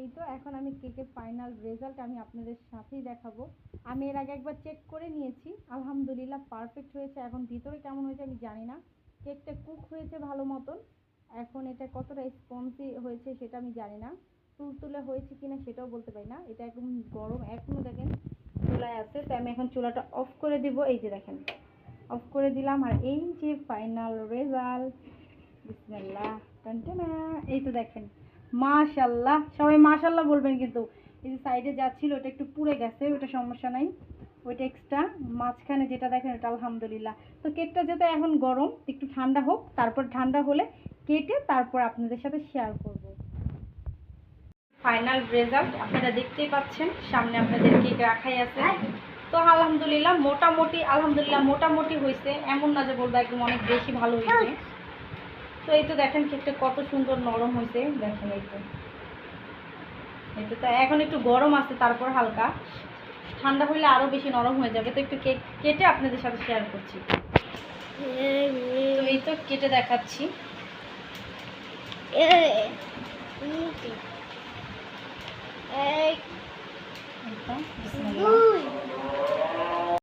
এই তো এখন আমি কেকের ফাইনাল রেজাল্ট আমি আপনাদের সাথেই দেখাবো। আমি এর আগে একবার চেক করে নিয়েছি, আলহামদুলিল্লাহ পারফেক্ট হয়েছে। এখন ভিতরে কেমন হয়েছে আমি জানি না, কেকটা কুক হয়েছে ভালো মতন। এখন এটা কতটা স্পঞ্জি হয়েছে সেটা আমি জানি না, তুলতুলে হয়েছে কিনা সেটাও বলতে পারি না। এটা একদম গরম এখনো দেখেন চুলায় আছে, তো আমি এখন চুলাটা অফ করে দিব। এই যে দেখেন অফ করে দিলাম, আর এই যে ফাইনাল রেজাল্ট, বিসমিল্লাহ টানটানা। এই তো দেখেন মাশাআল্লাহ, সবাই মাশাআল্লাহ বলবেন কিন্তু। এই যে সাইডে যাচ্ছিল ওটা একটু পুড়ে গেছে, ওটা সমস্যা নাই, ওইটা এক্সট্রা। মাঝখানে যেটা দেখেন ওটা আলহামদুলিল্লাহ। তো কেকটা যেটা এখন গরম, একটু ঠান্ডা হোক, তারপর ঠান্ডা হলে কেটে তারপর আপনাদের সাথে শেয়ার করব। ফাইনাল রেজাল্ট আপনারা দেখতেই পাচ্ছেন, সামনে আপনাদের কেক রাখাই আছে। তো আলহামদুলিল্লাহ মোটামুটি হয়েছে, এমন না যে বলবো একদম অনেক বেশি ভালো হয়েছে। তো এই তো দেখেন কেকটা কত সুন্দর নরম হয়েছে, দেখেন এই তো এখন একটু গরম আছে, তারপর হালকা ঠান্ডা হলে আরও বেশি নরম হয়ে যাবে। তো একটু কেক কেটে আপনাদের সাথে শেয়ার করছি। তো এই তো কেটে দেখাচ্ছি। বিসমিল্লাহ।